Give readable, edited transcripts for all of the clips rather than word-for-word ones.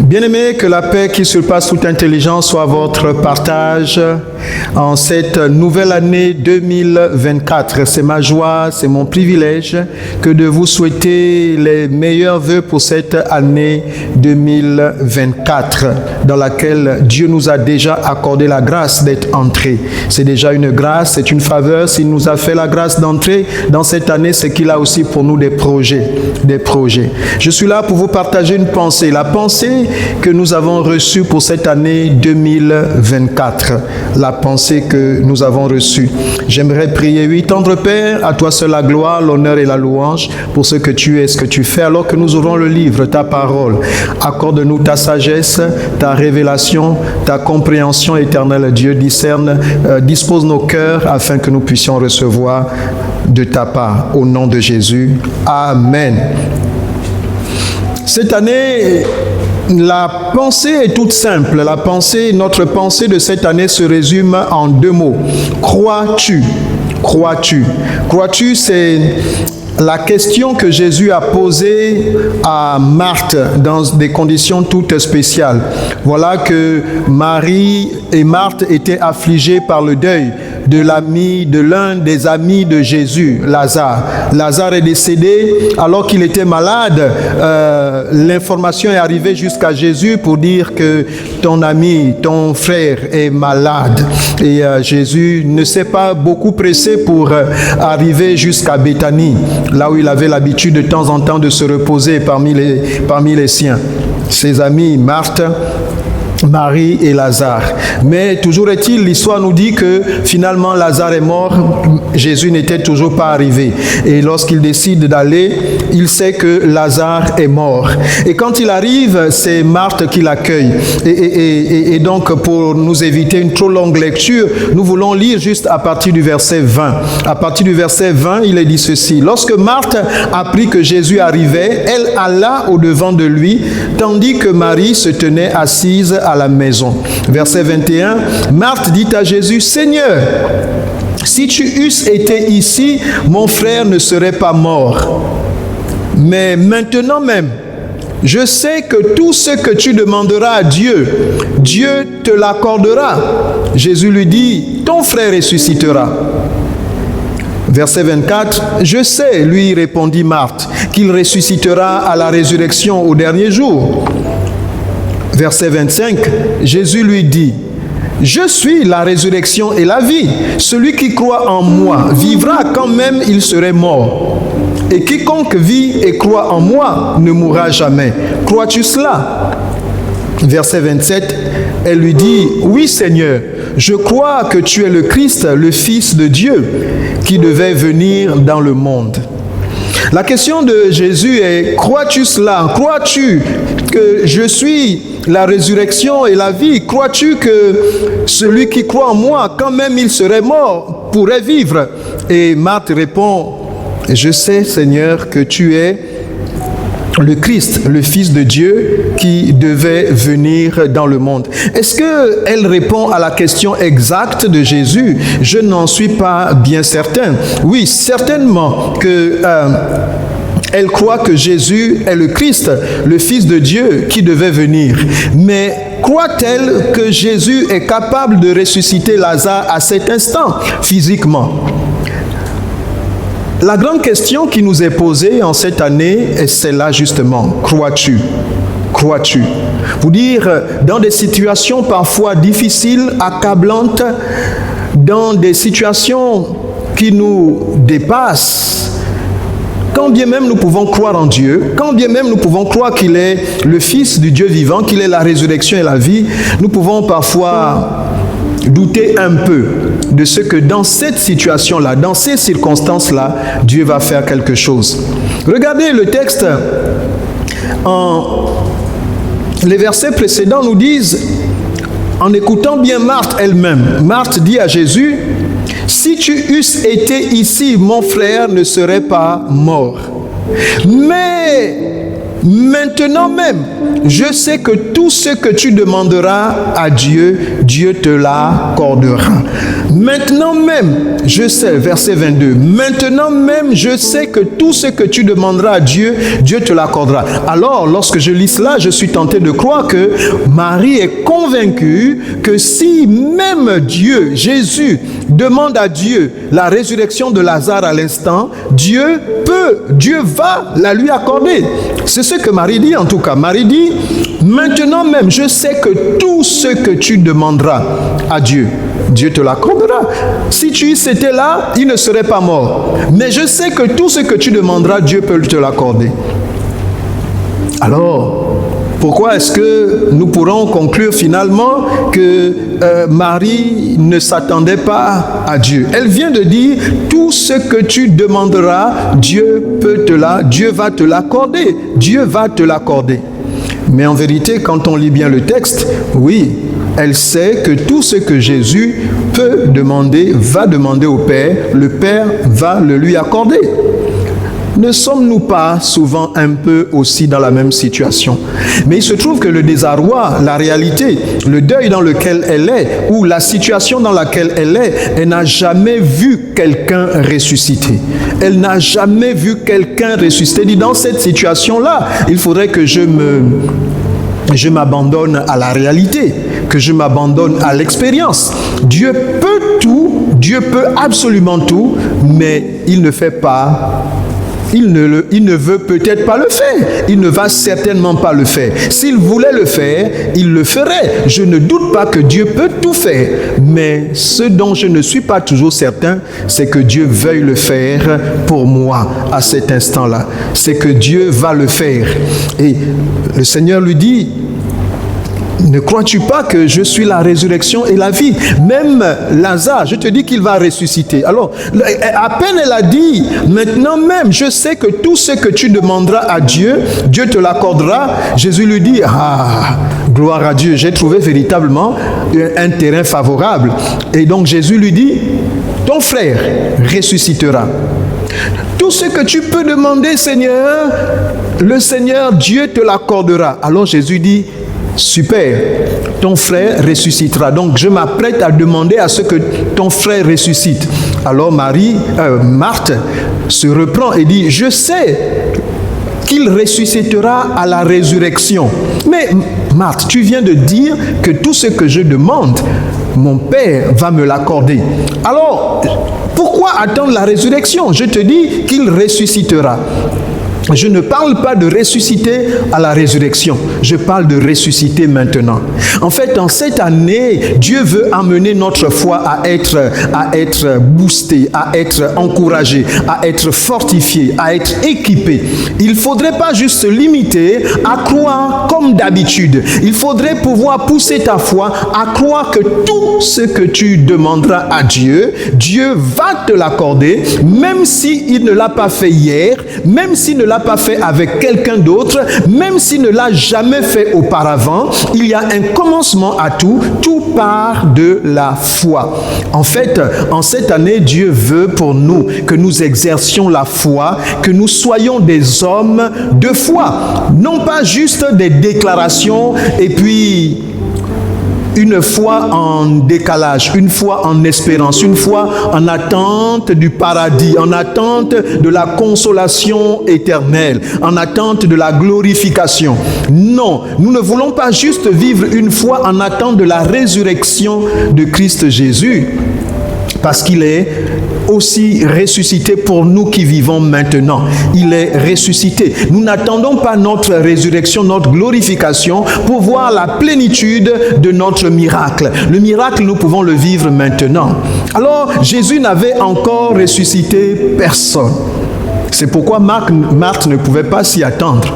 Bien-aimés, que la paix qui surpasse toute intelligence soit votre partage en cette nouvelle année 2024. C'est ma joie, c'est mon privilège que de vous souhaiter les meilleurs vœux pour cette année 2024 dans laquelle Dieu nous a déjà accordé la grâce d'être entrés. C'est déjà une grâce, c'est une faveur. S'il nous a fait la grâce d'entrer dans cette année, c'est qu'il a aussi pour nous des projets. Je suis là pour vous partager une pensée. La pensée que nous avons reçue pour cette année 2024. La pensée que nous avons reçue. J'aimerais prier. Oui, tendre Père, à toi seul la gloire, l'honneur et la louange pour ce que tu es, ce que tu fais. Alors que nous ouvrons le livre, ta parole, accorde-nous ta sagesse, ta révélation, ta compréhension éternelle. Dieu dispose nos cœurs afin que nous puissions recevoir de ta part. Au nom de Jésus. Amen. Cette année, la pensée est toute simple. Notre pensée de cette année se résume en deux mots. Crois-tu? Crois-tu? Crois-tu, c'est la question que Jésus a posée à Marthe dans des conditions toutes spéciales. Voilà que Marie et Marthe étaient affligées par le deuil de l'un des amis de Jésus, Lazare. Lazare est décédé alors qu'il était malade. L'information est arrivée jusqu'à Jésus pour dire que ton ami, ton frère est malade. Et Jésus ne s'est pas beaucoup pressé pour arriver jusqu'à Béthanie, là où il avait l'habitude de temps en temps de se reposer parmi les siens. Ses amis, Marthe, Marie et Lazare. Mais toujours est-il, l'histoire nous dit que finalement Lazare est mort, Jésus n'était toujours pas arrivé. Et lorsqu'il décide d'aller, il sait que Lazare est mort. Et quand il arrive, c'est Marthe qui l'accueille. Et donc, pour nous éviter une trop longue lecture, nous voulons lire juste à partir du verset 20. À partir du verset 20, il est dit ceci. Lorsque Marthe apprit que Jésus arrivait, elle alla au-devant de lui, tandis que Marie se tenait assise à la maison. Verset 21, Marthe dit à Jésus, Seigneur, si tu eusses été ici, mon frère ne serait pas mort. Mais maintenant même, je sais que tout ce que tu demanderas à Dieu, Dieu te l'accordera. Jésus lui dit, ton frère ressuscitera. Verset 24, je sais, lui répondit Marthe, qu'il ressuscitera à la résurrection au dernier jour. Verset 25, Jésus lui dit, je suis la résurrection et la vie. Celui qui croit en moi vivra quand même il serait mort. Et quiconque vit et croit en moi ne mourra jamais. Crois-tu cela? Verset 27, elle lui dit, oui Seigneur, je crois que tu es le Christ, le Fils de Dieu, qui devait venir dans le monde. La question de Jésus est, crois-tu cela? Crois-tu que je suis la résurrection et la vie? Crois-tu que celui qui croit en moi, quand même il serait mort, pourrait vivre? Et Marthe répond, je sais Seigneur que tu es le Christ, le Fils de Dieu qui devait venir dans le monde. Est-ce qu'elle répond à la question exacte de Jésus? Je n'en suis pas bien certain. Oui, certainement que elle croit que Jésus est le Christ, le Fils de Dieu qui devait venir. Mais croit-elle que Jésus est capable de ressusciter Lazare à cet instant, physiquement? La grande question qui nous est posée en cette année est celle-là justement. Crois-tu? Crois-tu? Vous dire, dans des situations parfois difficiles, accablantes, dans des situations qui nous dépassent, quand bien même nous pouvons croire en Dieu, quand bien même nous pouvons croire qu'il est le Fils du Dieu vivant, qu'il est la résurrection et la vie, nous pouvons parfois douter un peu de ce que dans cette situation-là, dans ces circonstances-là, Dieu va faire quelque chose. Regardez le texte, les versets précédents nous disent, en écoutant bien Marthe elle-même, Marthe dit à Jésus, « Si tu eusses été ici, mon frère ne serait pas mort. Mais maintenant même, je sais que tout ce que tu demanderas à Dieu, Dieu te l'accordera. » Maintenant même, je sais, verset 22, maintenant même, je sais que tout ce que tu demanderas à Dieu, Dieu te l'accordera. Alors, lorsque je lis cela, je suis tenté de croire que Marie est convaincue que si même Dieu, Jésus, demande à Dieu la résurrection de Lazare à l'instant, Dieu va la lui accorder. C'est ce que Marie dit en tout cas. Marie dit, maintenant même, je sais que tout ce que tu demanderas à Dieu, Dieu te l'accordera. Si tu étais là, il ne serait pas mort. Mais je sais que tout ce que tu demanderas, Dieu peut te l'accorder. Alors, pourquoi est-ce que nous pourrons conclure finalement que Marie ne s'attendait pas à Dieu? Elle vient de dire, tout ce que tu demanderas, Dieu va te l'accorder. Dieu va te l'accorder. Mais en vérité, quand on lit bien le texte, oui, elle sait que tout ce que Jésus peut demander, va demander au Père, le Père va le lui accorder. Ne sommes-nous pas souvent un peu aussi dans la même situation? Mais il se trouve que le désarroi, la réalité, le deuil dans lequel elle est, ou la situation dans laquelle elle est, elle n'a jamais vu quelqu'un ressusciter. Elle n'a jamais vu quelqu'un ressusciter. Elle dit, dans cette situation-là, il faudrait que je m'abandonne à la réalité, que je m'abandonne à l'expérience. Dieu peut tout, Dieu peut absolument tout, mais il ne fait pas. Il ne veut peut-être pas le faire. Il ne va certainement pas le faire. S'il voulait le faire, il le ferait. Je ne doute pas que Dieu peut tout faire. Mais ce dont je ne suis pas toujours certain, c'est que Dieu veuille le faire pour moi à cet instant-là. C'est que Dieu va le faire. Et le Seigneur lui dit, ne crois-tu pas que je suis la résurrection et la vie? Même Lazare, je te dis qu'il va ressusciter. Alors, à peine elle a dit, maintenant même, je sais que tout ce que tu demanderas à Dieu, Dieu te l'accordera. Jésus lui dit, gloire à Dieu, j'ai trouvé véritablement un terrain favorable. Et donc Jésus lui dit, ton frère ressuscitera. Tout ce que tu peux demander, Seigneur, le Seigneur Dieu te l'accordera. Alors Jésus dit, super, ton frère ressuscitera. Donc je m'apprête à demander à ce que ton frère ressuscite. Alors Marthe se reprend et dit, je sais qu'il ressuscitera à la résurrection. Mais Marthe, tu viens de dire que tout ce que je demande, mon Père va me l'accorder. Alors, pourquoi attendre la résurrection? Je te dis qu'il ressuscitera. Je ne parle pas de ressusciter à la résurrection. Je parle de ressusciter maintenant. En fait, en cette année, Dieu veut amener notre foi à être boostée, à être encouragée, à être fortifiée, à être équipée. Il ne faudrait pas juste se limiter à croire comme d'habitude. Il faudrait pouvoir pousser ta foi à croire que tout ce que tu demanderas à Dieu, Dieu va te l'accorder, même s'il ne l'a pas fait hier, même s'il ne l'a pas fait avec quelqu'un d'autre, même s'il ne l'a jamais fait auparavant. Il y a un commencement à tout. Tout part de la foi. En fait, en cette année, Dieu veut pour nous que nous exercions la foi, que nous soyons des hommes de foi. Non pas juste des déclarations et puis une foi en décalage, une foi en espérance, une foi en attente du paradis, en attente de la consolation éternelle, en attente de la glorification. Non, nous ne voulons pas juste vivre une foi en attente de la résurrection de Christ Jésus, parce qu'il est aussi ressuscité pour nous qui vivons maintenant. Il est ressuscité. Nous n'attendons pas notre résurrection, notre glorification pour voir la plénitude de notre miracle. Le miracle, nous pouvons le vivre maintenant. Alors, Jésus n'avait encore ressuscité personne. C'est pourquoi Marthe ne pouvait pas s'y attendre.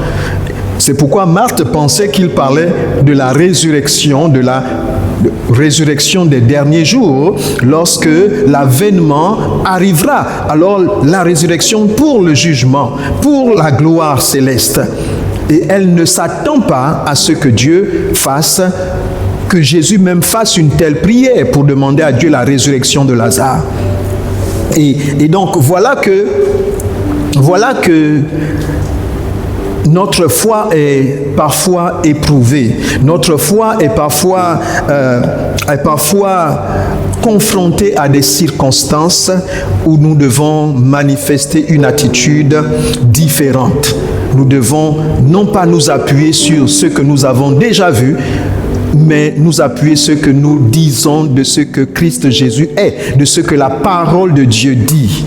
C'est pourquoi Marthe pensait qu'il parlait de la résurrection, des derniers jours, lorsque l'avènement arrivera. Alors la résurrection pour le jugement, pour la gloire céleste. Et elle ne s'attend pas à ce que Dieu fasse, que Jésus même fasse une telle prière pour demander à Dieu la résurrection de Lazare. Et donc voilà que notre foi est parfois éprouvée. Notre foi est parfois confrontés à des circonstances où nous devons manifester une attitude différente. Nous devons non pas nous appuyer sur ce que nous avons déjà vu, mais nous appuyer sur ce que nous disons de ce que Christ Jésus est, de ce que la parole de Dieu dit.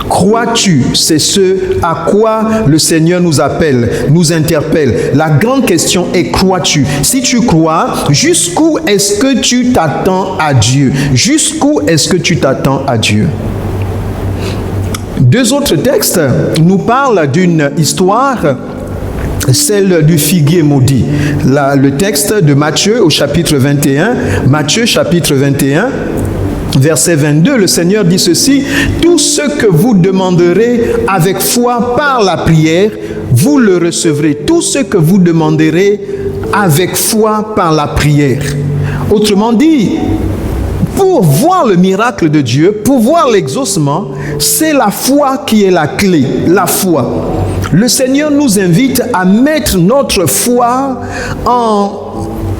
Crois-tu? C'est ce à quoi le Seigneur nous appelle, nous interpelle. La grande question est, crois-tu? Si tu crois, jusqu'où est-ce que tu t'attends à Dieu? Jusqu'où est-ce que tu t'attends à Dieu? Deux autres textes nous parlent d'une histoire, celle du figuier maudit. Le texte de Matthieu au chapitre 21, Matthieu chapitre 21, verset 22, le Seigneur dit ceci: « Tout ce que vous demanderez avec foi par la prière, vous le recevrez. Tout ce que vous demanderez avec foi par la prière. » Autrement dit, pour voir le miracle de Dieu, pour voir l'exaucement, c'est la foi qui est la clé, la foi. Le Seigneur nous invite à mettre notre foi en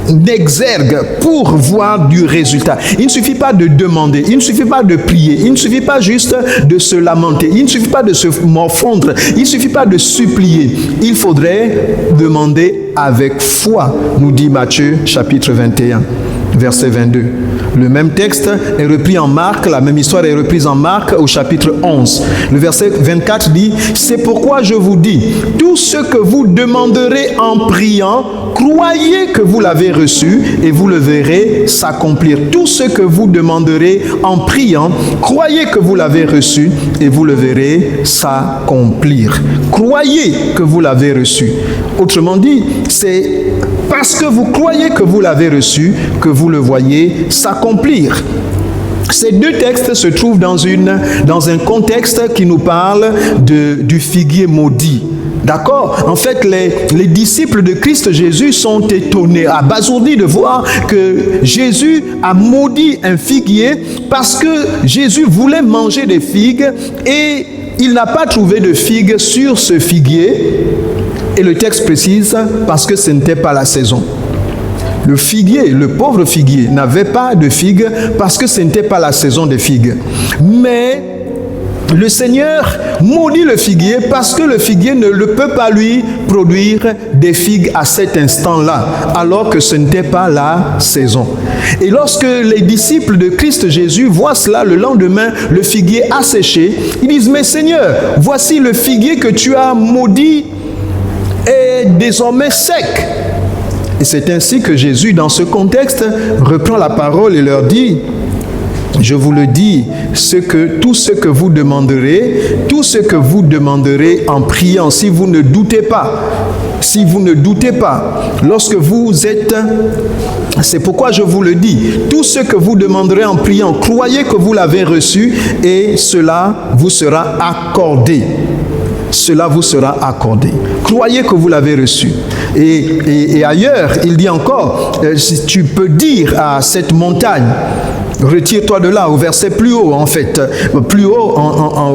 d'exergue pour voir du résultat. Il ne suffit pas de demander, il ne suffit pas de prier, il ne suffit pas juste de se lamenter, il ne suffit pas de se morfondre, il ne suffit pas de supplier. Il faudrait demander avec foi, nous dit Matthieu chapitre 21, verset 22. Le même texte est repris en Marc, la même histoire est reprise en Marc au chapitre 11. Le verset 24 dit: « C'est pourquoi je vous dis, tout ce que vous demanderez en priant, croyez que vous l'avez reçu et vous le verrez s'accomplir. » Tout ce que vous demanderez en priant, croyez que vous l'avez reçu et vous le verrez s'accomplir. Croyez que vous l'avez reçu. Autrement dit, c'est parce que vous croyez que vous l'avez reçu que vous le voyez s'accomplir. Ces deux textes se trouvent dans un contexte qui nous parle du figuier maudit. D'accord? En fait, les disciples de Christ Jésus sont étonnés, abasourdis de voir que Jésus a maudit un figuier parce que Jésus voulait manger des figues et il n'a pas trouvé de figues sur ce figuier. Et le texte précise, parce que ce n'était pas la saison. Le figuier, le pauvre figuier, n'avait pas de figues parce que ce n'était pas la saison des figues. Mais le Seigneur maudit le figuier parce que le figuier ne peut pas lui produire des figues à cet instant-là, alors que ce n'était pas la saison. Et lorsque les disciples de Christ Jésus voient cela, le lendemain, le figuier a séché, ils disent: « Mais Seigneur, voici le figuier que tu as maudit est désormais sec. » Et c'est ainsi que Jésus, dans ce contexte, reprend la parole et leur dit: « Je vous le dis, tout ce que vous demanderez en priant, si vous ne doutez pas, lorsque vous êtes... C'est pourquoi je vous le dis, tout ce que vous demanderez en priant, croyez que vous l'avez reçu et cela vous sera accordé. » Cela vous sera accordé. Croyez que vous l'avez reçu. Et ailleurs, il dit encore, si tu peux dire à cette montagne, retire-toi de là, au verset plus haut en fait, plus haut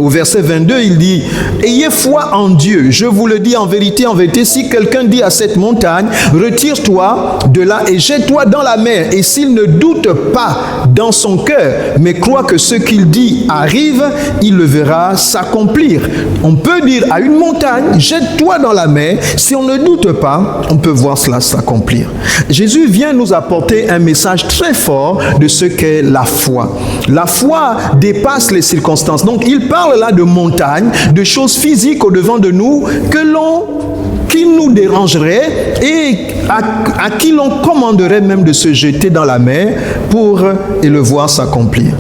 au verset 22, il dit: ayez foi en Dieu. Je vous le dis en vérité, si quelqu'un dit à cette montagne, retire-toi de là et jette-toi dans la mer, et s'il ne doute pas dans son cœur, mais croit que ce qu'il dit arrive, il le verra s'accomplir. On peut dire à une montagne, jette-toi dans la mer. Si on ne doute pas, on peut voir cela s'accomplir. Jésus vient nous apporter un message très fort de ce qu'est la foi. La foi dépasse les circonstances. Donc, il parle là de montagnes, de choses physiques au-devant de nous qui nous dérangerait et à qui l'on commanderait même de se jeter dans la mer et le voir s'accomplir.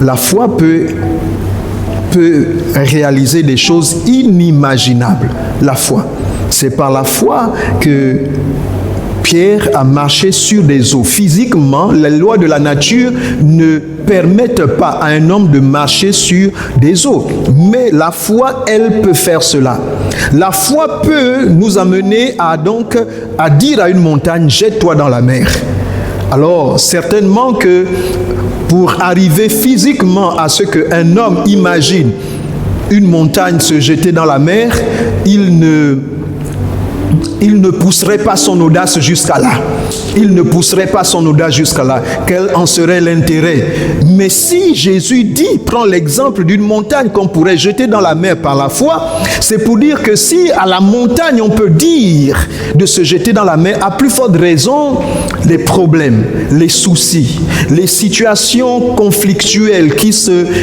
La foi peut réaliser des choses inimaginables. La foi. C'est par la foi que Pierre a marché sur des eaux. Physiquement, les lois de la nature ne permettent pas à un homme de marcher sur des eaux. Mais la foi, elle peut faire cela. La foi peut nous amener à dire à une montagne, jette-toi dans la mer. Alors, certainement que pour arriver physiquement à ce qu'un homme imagine une montagne se jeter dans la mer, il il ne pousserait pas son audace jusqu'à là. Il ne pousserait pas son audace jusqu'à là. Quel en serait l'intérêt? Mais si Jésus dit, prends l'exemple d'une montagne qu'on pourrait jeter dans la mer par la foi, c'est pour dire que si à la montagne on peut dire de se jeter dans la mer, à plus forte raison, les problèmes, les soucis, les situations conflictuelles,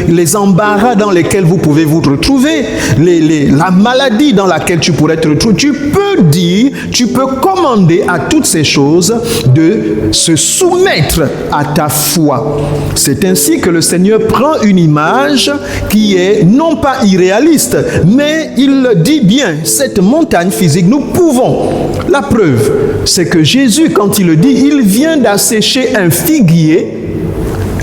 les embarras dans lesquels vous pouvez vous retrouver, la maladie dans laquelle tu pourrais te retrouver, tu peux dire, tu peux commander à toutes ces choses de se soumettre à ta foi. C'est ainsi que le Seigneur prend une image qui est non pas irréaliste, mais il le dit bien, cette montagne physique, nous pouvons. La preuve, c'est que Jésus, quand il le dit, il vient d'assécher un figuier,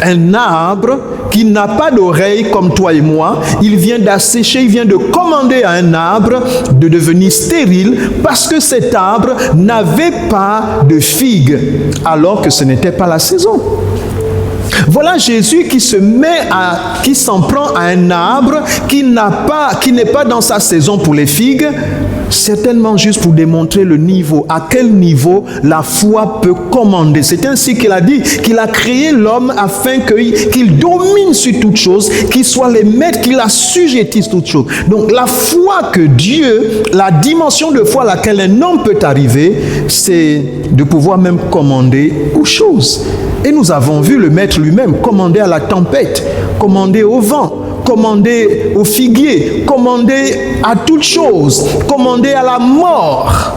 un arbre qui n'a pas d'oreille comme toi et moi. Il vient d'assécher, il vient de commander à un arbre de devenir stérile parce que cet arbre n'avait pas de figues alors que ce n'était pas la saison. Voilà Jésus qui s'en prend à un arbre qui n'est pas dans sa saison pour les figues, certainement juste pour démontrer le niveau, à quel niveau la foi peut commander. C'est ainsi qu'il a dit qu'il a créé l'homme afin qu'il domine sur toutes choses, qu'il soit les maîtres, qu'il assujettisse toutes choses. Donc la foi que Dieu, la dimension de foi à laquelle un homme peut arriver, c'est de pouvoir même commander aux choses. Et nous avons vu le Maître lui-même commander à la tempête, commander au vent, commander au figuier, commander à toutes choses, commander à la mort.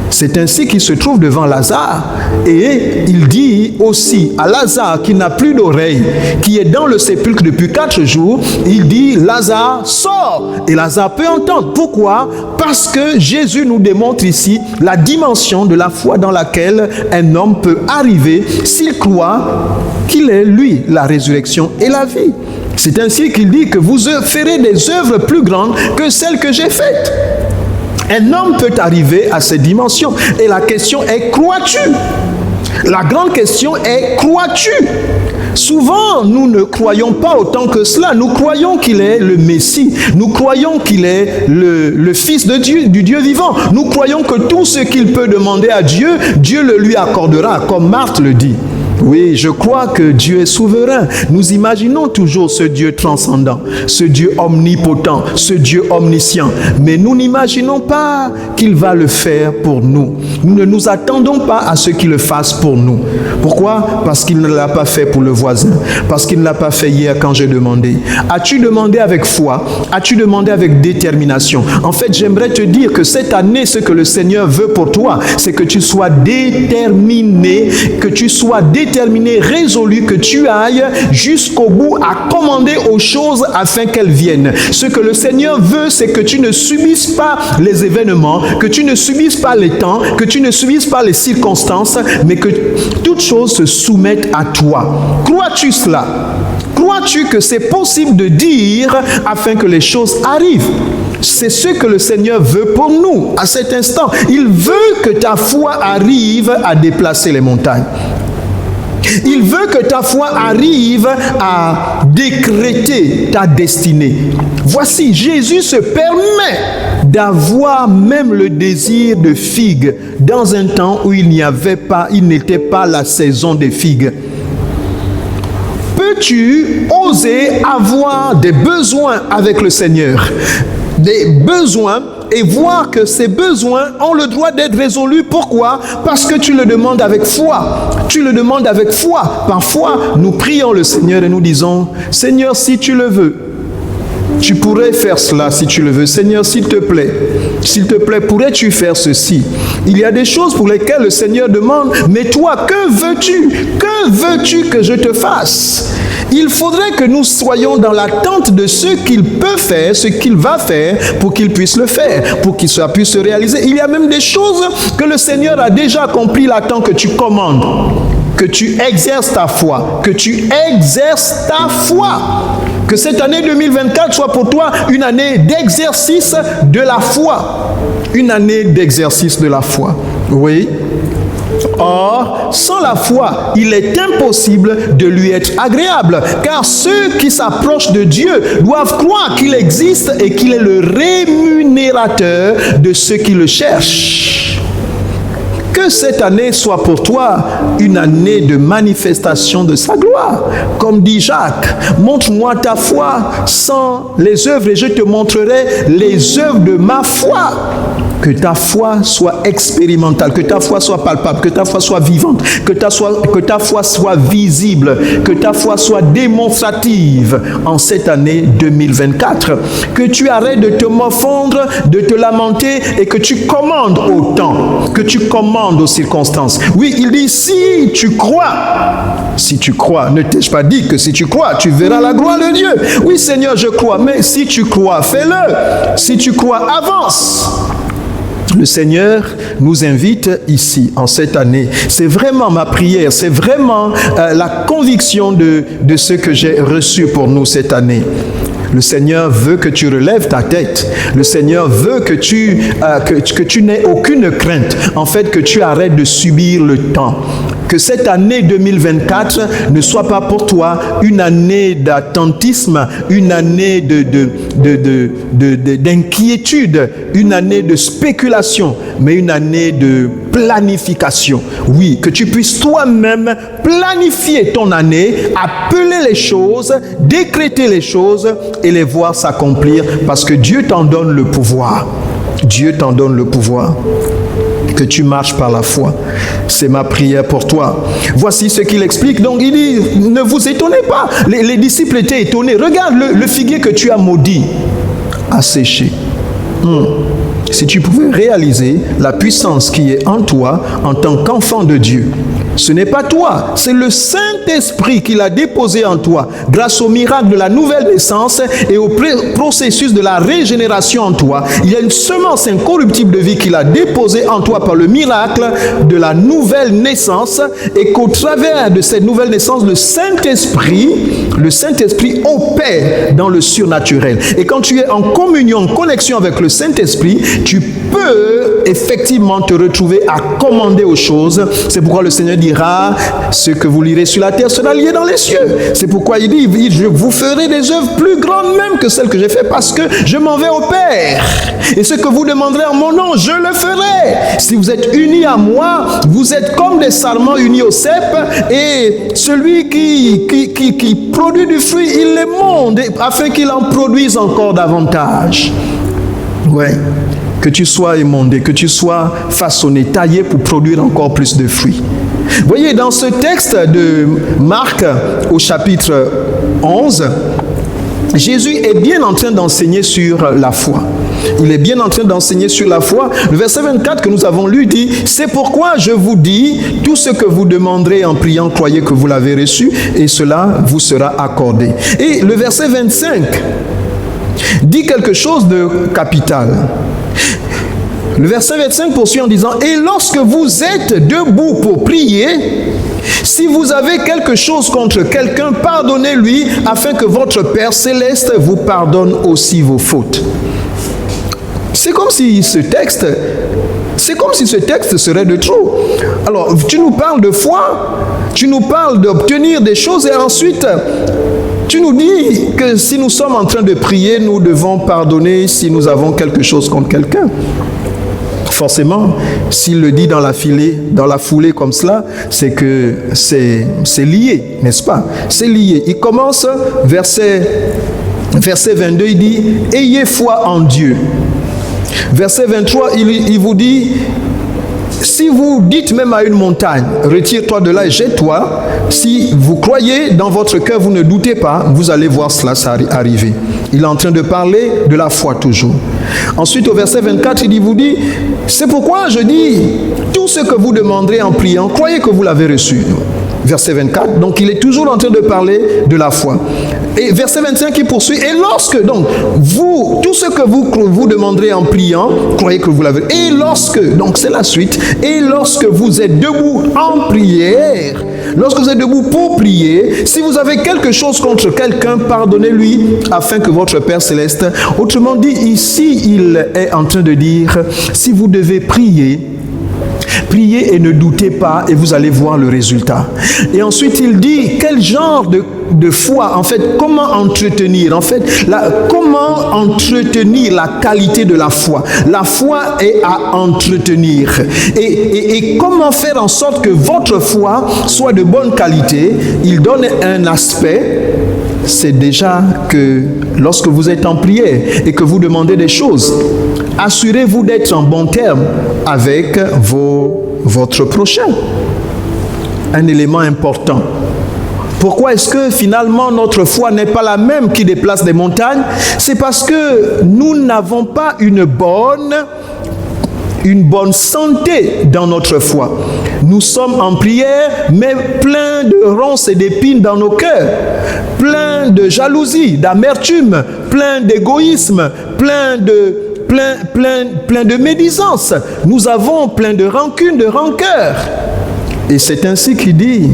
C'est ainsi qu'il se trouve devant Lazare et il dit aussi à Lazare qui n'a plus d'oreille, qui est dans le sépulcre depuis 4 jours, il dit Lazare sort et Lazare peut entendre. Pourquoi? Parce que Jésus nous démontre ici la dimension de la foi dans laquelle un homme peut arriver s'il croit qu'il est lui la résurrection et la vie. C'est ainsi qu'il dit que vous ferez des œuvres plus grandes que celles que j'ai faites. Un homme peut arriver à ces dimensions. Et la question est, crois-tu? La grande question est, crois-tu? Souvent, nous ne croyons pas autant que cela. Nous croyons qu'il est le Messie. Nous croyons qu'il est le Fils de Dieu, du Dieu vivant. Nous croyons que tout ce qu'il peut demander à Dieu, Dieu le lui accordera, comme Marthe le dit. Oui, je crois que Dieu est souverain. Nous imaginons toujours ce Dieu transcendant, ce Dieu omnipotent, ce Dieu omniscient. Mais nous n'imaginons pas qu'il va le faire pour nous. Nous ne nous attendons pas à ce qu'il le fasse pour nous. Pourquoi? Parce qu'il ne l'a pas fait pour le voisin. Parce qu'il ne l'a pas fait hier quand j'ai demandé. As-tu demandé avec foi? As-tu demandé avec détermination? En fait, j'aimerais te dire que cette année, ce que le Seigneur veut pour toi, c'est que tu sois déterminé, résolu, que tu ailles jusqu'au bout à commander aux choses afin qu'elles viennent. Ce que le Seigneur veut, c'est que tu ne subisses pas les événements, que tu ne subisses pas les temps, que tu ne subisses pas les circonstances, mais que toutes choses se soumettent à toi. Crois-tu cela? Crois-tu que c'est possible de dire afin que les choses arrivent? C'est ce que le Seigneur veut pour nous à cet instant. Il veut que ta foi arrive à déplacer les montagnes. Il veut que ta foi arrive à décréter ta destinée. Voici, Jésus se permet d'avoir même le désir de figues dans un temps où il n'était pas la saison des figues. Peux-tu oser avoir des besoins avec le Seigneur? Des besoins et voir que ces besoins ont le droit d'être résolus. Pourquoi? Parce que tu le demandes avec foi. Tu le demandes avec foi. Parfois, nous prions le Seigneur et nous disons, Seigneur, si tu le veux, tu pourrais faire cela si tu le veux. Seigneur, s'il te plaît, pourrais-tu faire ceci? Il y a des choses pour lesquelles le Seigneur demande, mais toi, que veux-tu? Que veux-tu que je te fasse? Il faudrait que nous soyons dans l'attente de ce qu'il peut faire, ce qu'il va faire, pour qu'il puisse le faire, pour qu'il puisse se réaliser. Il y a même des choses que le Seigneur a déjà accomplies là-temps que tu commandes, que tu exerces ta foi, que tu exerces ta foi. Que cette année 2024 soit pour toi une année d'exercice de la foi. Une année d'exercice de la foi. Oui. Or, sans la foi, il est impossible de lui être agréable, car ceux qui s'approchent de Dieu doivent croire qu'il existe et qu'il est le rémunérateur de ceux qui le cherchent. Que cette année soit pour toi une année de manifestation de sa gloire. Comme dit Jacques, montre-moi ta foi sans les œuvres et je te montrerai les œuvres de ma foi. Que ta foi soit expérimentale, que ta foi soit palpable, que ta foi soit vivante, que ta foi soit visible, que ta foi soit démonstrative en cette année 2024. Que tu arrêtes de te morfondre, de te lamenter et que tu commandes au temps, que tu commandes aux circonstances. Oui, il dit si tu crois, ne t'ai-je pas dit que si tu crois, tu verras la gloire de Dieu. Oui Seigneur, je crois, mais si tu crois, fais-le. Si tu crois, avance. Le Seigneur nous invite ici, en cette année. C'est vraiment ma prière, c'est vraiment la conviction de ce que j'ai reçu pour nous cette année. Le Seigneur veut que tu relèves ta tête. Le Seigneur veut que tu n'aies aucune crainte. En fait, que tu arrêtes de subir le temps. Que cette année 2024 ne soit pas pour toi une année d'attentisme, une année d'inquiétude, une année de spéculation, mais une année de planification. Oui, que tu puisses toi-même planifier ton année, appeler les choses, décréter les choses et les voir s'accomplir parce que Dieu t'en donne le pouvoir. Dieu t'en donne le pouvoir. Que tu marches par la foi. C'est ma prière pour toi. Voici ce qu'il explique. Donc il dit, ne vous étonnez pas. Les disciples étaient étonnés. Regarde le figuier que tu as maudit a séché. Si tu pouvais réaliser la puissance qui est en toi en tant qu'enfant de Dieu. Ce n'est pas toi, c'est le Saint-Esprit qui l'a déposé en toi grâce au miracle de la nouvelle naissance et au processus de la régénération en toi. Il y a une semence incorruptible de vie qu'il a déposée en toi par le miracle de la nouvelle naissance et qu'au travers de cette nouvelle naissance, le Saint-Esprit opère dans le surnaturel. Et quand tu es en communion, en connexion avec le Saint-Esprit, tu peux effectivement te retrouver à commander aux choses. C'est pourquoi le Seigneur dira, ce que vous lirez sur la terre sera lié dans les cieux. C'est pourquoi il dit, je vous ferai des œuvres plus grandes même que celles que j'ai faites parce que je m'en vais au Père. Et ce que vous demanderez en mon nom, je le ferai. Si vous êtes unis à moi, vous êtes comme des sarments unis au cep et celui qui produit du fruit, il les monte afin qu'il en produise encore davantage. Ouais. Que tu sois émondé, que tu sois façonné, taillé pour produire encore plus de fruits. Voyez, dans ce texte de Marc au chapitre 11, Jésus est bien en train d'enseigner sur la foi. Il est bien en train d'enseigner sur la foi. Le verset 24 que nous avons lu dit, « C'est pourquoi je vous dis, tout ce que vous demanderez en priant, croyez que vous l'avez reçu, et cela vous sera accordé. » Et le verset 25 dit quelque chose de capital. Le verset 25 poursuit en disant, « Et lorsque vous êtes debout pour prier, si vous avez quelque chose contre quelqu'un, pardonnez-lui, afin que votre Père céleste vous pardonne aussi vos fautes. » C'est comme si ce texte serait de trop. Alors, tu nous parles de foi, tu nous parles d'obtenir des choses et ensuite, tu nous dis que si nous sommes en train de prier, nous devons pardonner si nous avons quelque chose contre quelqu'un. Forcément, s'il le dit dans la foulée comme cela, c'est que c'est lié, n'est-ce pas? C'est lié. Il commence, verset 22, il dit « Ayez foi en Dieu ». Verset 23, il vous dit « Si vous dites même à une montagne, retire-toi de là et jette-toi, si vous croyez dans votre cœur, vous ne doutez pas, vous allez voir cela arriver. » Il est en train de parler de la foi toujours. Ensuite, au verset 24, il vous dit, c'est pourquoi je dis, tout ce que vous demanderez en priant, croyez que vous l'avez reçu. Verset 24, donc il est toujours en train de parler de la foi. Et verset 25, il poursuit, et lorsque, donc, vous, tout ce que vous demanderez en priant, croyez que vous l'avez. Et lorsque, donc c'est la suite, et lorsque vous êtes debout en prière, lorsque vous êtes debout pour prier, si vous avez quelque chose contre quelqu'un, pardonnez-lui, afin que votre Père Céleste, autrement dit, ici, il est en train de dire, si vous devez priez et ne doutez pas et vous allez voir le résultat. Et ensuite il dit quel genre de foi, en fait, comment entretenir, en fait, comment entretenir la qualité de la foi. La foi est à entretenir. Et comment faire en sorte que votre foi soit de bonne qualité? Il donne un aspect. C'est déjà que lorsque vous êtes en prière et que vous demandez des choses, assurez-vous d'être en bon terme avec votre prochain. Un élément important. Pourquoi est-ce que finalement notre foi n'est pas la même qui déplace des montagnes? C'est parce que nous n'avons pas une bonne santé dans notre foi. Nous sommes en prière, mais plein de ronces et d'épines dans nos cœurs, plein de jalousie, d'amertume, plein d'égoïsme, plein de médisance. Nous avons plein de rancune, de rancœur. Et c'est ainsi qu'il dit,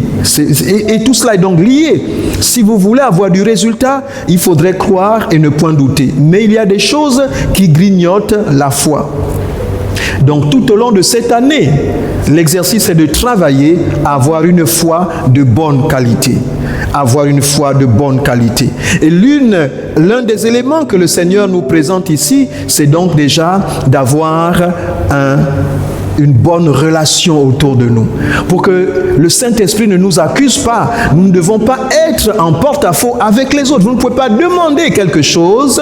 et tout cela est donc lié. Si vous voulez avoir du résultat, il faudrait croire et ne point douter. Mais il y a des choses qui grignotent la foi. Donc tout au long de cette année, l'exercice est de travailler à avoir une foi de bonne qualité. Avoir une foi de bonne qualité. Et l'un des éléments que le Seigneur nous présente ici, c'est donc déjà d'avoir une bonne relation autour de nous. Pour que le Saint-Esprit ne nous accuse pas, nous ne devons pas être en porte-à-faux avec les autres. Vous ne pouvez pas demander quelque chose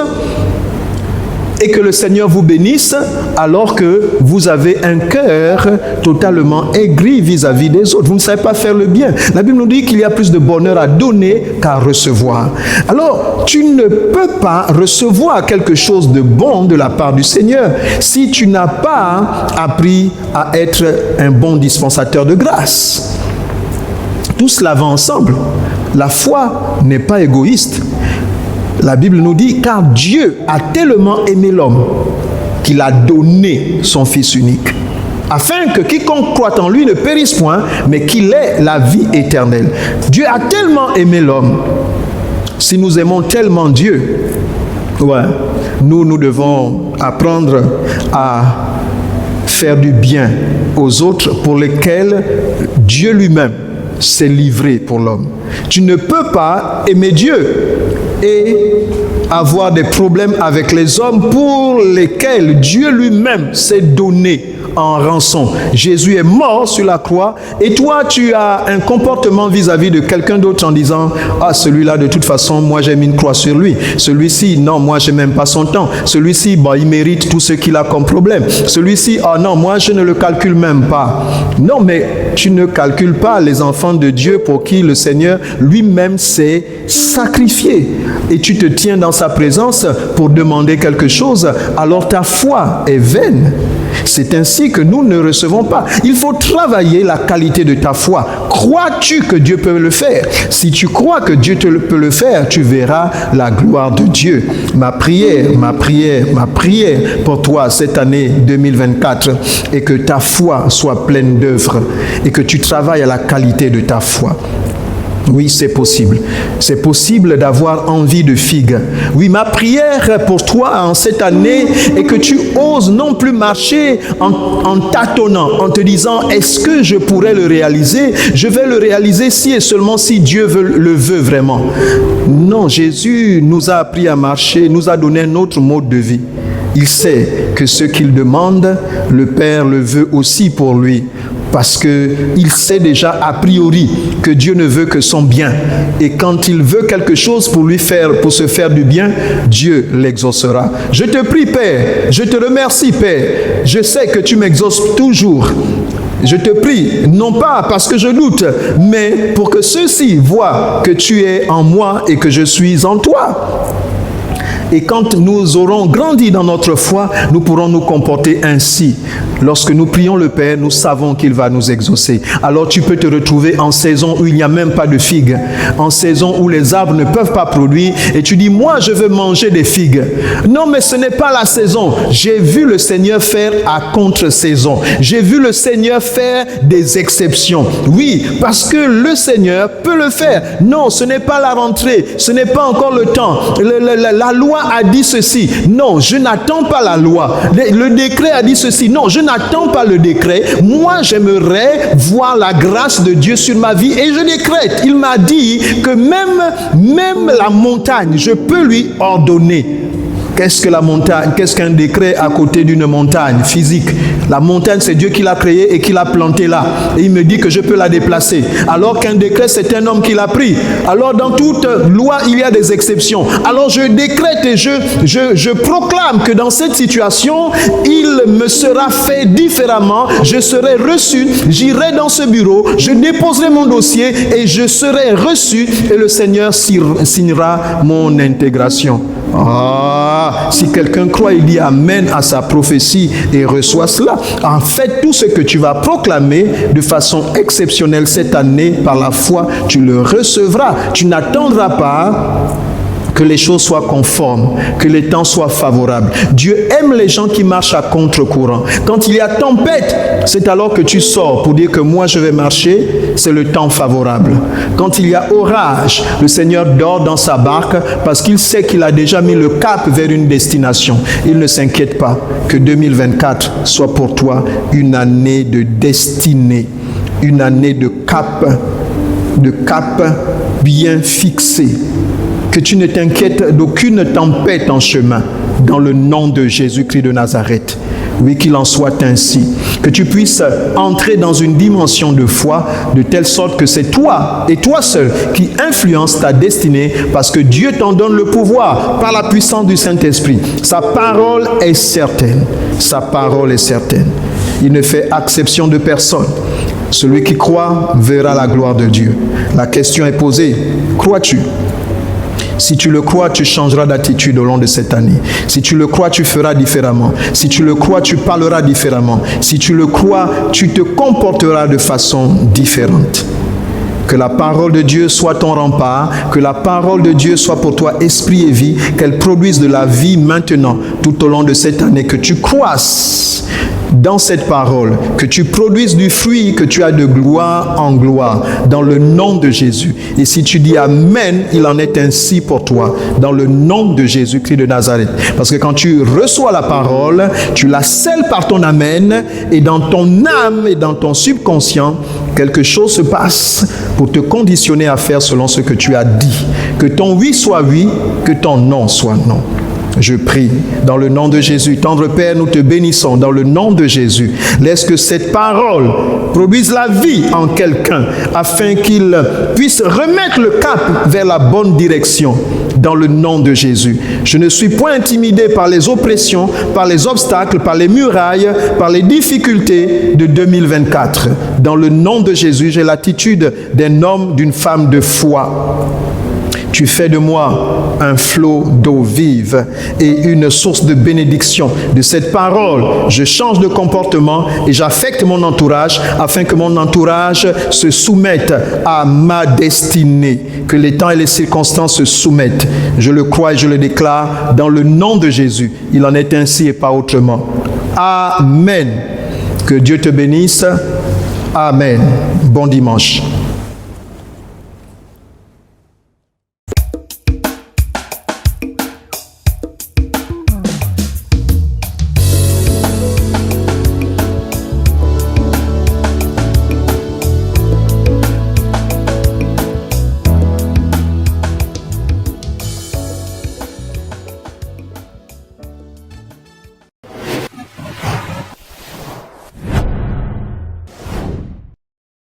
et que le Seigneur vous bénisse alors que vous avez un cœur totalement aigri vis-à-vis des autres. Vous ne savez pas faire le bien. La Bible nous dit qu'il y a plus de bonheur à donner qu'à recevoir. Alors, tu ne peux pas recevoir quelque chose de bon de la part du Seigneur si tu n'as pas appris à être un bon dispensateur de grâce. Tout cela va ensemble. La foi n'est pas égoïste. La Bible nous dit, car Dieu a tellement aimé l'homme qu'il a donné son Fils unique, afin que quiconque croit en lui ne périsse point, mais qu'il ait la vie éternelle. Dieu a tellement aimé l'homme. Si nous aimons tellement Dieu, nous devons apprendre à faire du bien aux autres pour lesquels Dieu lui-même s'est livré pour l'homme. Tu ne peux pas aimer Dieu et avoir des problèmes avec les hommes pour lesquels Dieu lui-même s'est donné en rançon. Jésus est mort sur la croix et toi tu as un comportement vis-à-vis de quelqu'un d'autre en disant « Ah, celui-là de toute façon, moi j'ai mis une croix sur lui. Celui-ci, non, moi je n'aime pas son temps. Celui-ci, il mérite tout ce qu'il a comme problème. Celui-ci, ah non, moi je ne le calcule même pas. » Non, mais tu ne calcules pas les enfants de Dieu pour qui le Seigneur lui-même s'est sacrifié. Et tu te tiens dans sa présence pour demander quelque chose, alors ta foi est vaine. C'est ainsi que nous ne recevons pas. Il faut travailler la qualité de ta foi. Crois-tu que Dieu peut le faire? Si tu crois que Dieu peut le faire, tu verras la gloire de Dieu. Ma prière pour toi cette année 2024 est que ta foi soit pleine d'œuvres et que tu travailles à la qualité de ta foi. Oui, c'est possible. C'est possible d'avoir envie de figues. Oui, ma prière pour toi en cette année est que tu oses non plus marcher en tâtonnant, en te disant, est-ce que je pourrais le réaliser? Je vais le réaliser si et seulement si Dieu le veut vraiment. Non, Jésus nous a appris à marcher, nous a donné un autre mode de vie. Il sait que ce qu'il demande, le Père le veut aussi pour lui. Parce qu'il sait déjà a priori que Dieu ne veut que son bien. Et quand il veut quelque chose pour se faire du bien, Dieu l'exaucera. Je te prie, Père, je te remercie, Père. Je sais que tu m'exauces toujours. Je te prie, non pas parce que je doute, mais pour que ceux-ci voient que tu es en moi et que je suis en toi. Et quand nous aurons grandi dans notre foi, nous pourrons nous comporter ainsi. Lorsque nous prions le Père, nous savons qu'il va nous exaucer. Alors tu peux te retrouver en saison où il n'y a même pas de figues, en saison où les arbres ne peuvent pas produire, et tu dis, moi je veux manger des figues. Non, mais ce n'est pas la saison. J'ai vu le Seigneur faire à contre-saison. J'ai vu le Seigneur faire des exceptions. Oui, parce que le Seigneur peut le faire. Non, ce n'est pas la rentrée, ce n'est pas encore le temps. La loi a dit ceci. Non, je n'attends pas la loi. Le décret a dit ceci. Non, je n'attends pas le décret. Moi, j'aimerais voir la grâce de Dieu sur ma vie et je décrète. Il m'a dit que même la montagne, je peux lui ordonner Qu'est-ce que la montagne? Qu'est-ce qu'un décret à côté d'une montagne physique? La montagne, c'est Dieu qui l'a créée et qui l'a plantée là. Et il me dit que je peux la déplacer. Alors qu'un décret, c'est un homme qui l'a pris. Alors dans toute loi, il y a des exceptions. Alors je décrète et je proclame que dans cette situation, il me sera fait différemment. Je serai reçu, j'irai dans ce bureau, je déposerai mon dossier et je serai reçu et le Seigneur signera mon intégration. Si quelqu'un croit, il dit amen à sa prophétie et reçoit cela. En fait, tout ce que tu vas proclamer de façon exceptionnelle cette année par la foi, tu le recevras. Tu n'attendras pas que les choses soient conformes, que les temps soient favorables. Dieu aime les gens qui marchent à contre-courant. Quand il y a tempête, c'est alors que tu sors pour dire que moi je vais marcher, c'est le temps favorable. Quand il y a orage, le Seigneur dort dans sa barque parce qu'il sait qu'il a déjà mis le cap vers une destination. Il ne s'inquiète pas que 2024 soit pour toi une année de destinée, une année de cap bien fixé. Que tu ne t'inquiètes d'aucune tempête en chemin, dans le nom de Jésus-Christ de Nazareth. Oui, qu'il en soit ainsi. Que tu puisses entrer dans une dimension de foi, de telle sorte que c'est toi et toi seul qui influence ta destinée, parce que Dieu t'en donne le pouvoir par la puissance du Saint-Esprit. Sa parole est certaine. Sa parole est certaine. Il ne fait exception de personne. Celui qui croit verra la gloire de Dieu. La question est posée, crois-tu? Si tu le crois, tu changeras d'attitude au long de cette année. Si tu le crois, tu feras différemment. Si tu le crois, tu parleras différemment. Si tu le crois, tu te comporteras de façon différente. Que la parole de Dieu soit ton rempart, que la parole de Dieu soit pour toi esprit et vie, qu'elle produise de la vie maintenant, tout au long de cette année, que tu croisses dans cette parole, que tu produises du fruit, que tu as de gloire en gloire, dans le nom de Jésus. Et si tu dis Amen, il en est ainsi pour toi, dans le nom de Jésus-Christ de Nazareth. Parce que quand tu reçois la parole, tu la scelles par ton Amen, et dans ton âme et dans ton subconscient, quelque chose se passe pour te conditionner à faire selon ce que tu as dit. Que ton oui soit oui, que ton non soit non. Je prie dans le nom de Jésus. Tendre Père, nous te bénissons dans le nom de Jésus. Laisse que cette parole produise la vie en quelqu'un afin qu'il puisse remettre le cap vers la bonne direction dans le nom de Jésus. Je ne suis point intimidé par les oppressions, par les obstacles, par les murailles, par les difficultés de 2024. Dans le nom de Jésus, j'ai l'attitude d'un homme, d'une femme de foi. Tu fais de moi un flot d'eau vive et une source de bénédiction. De cette parole, je change de comportement et j'affecte mon entourage afin que mon entourage se soumette à ma destinée. Que les temps et les circonstances se soumettent. Je le crois et je le déclare dans le nom de Jésus. Il en est ainsi et pas autrement. Amen. Que Dieu te bénisse. Amen. Bon dimanche.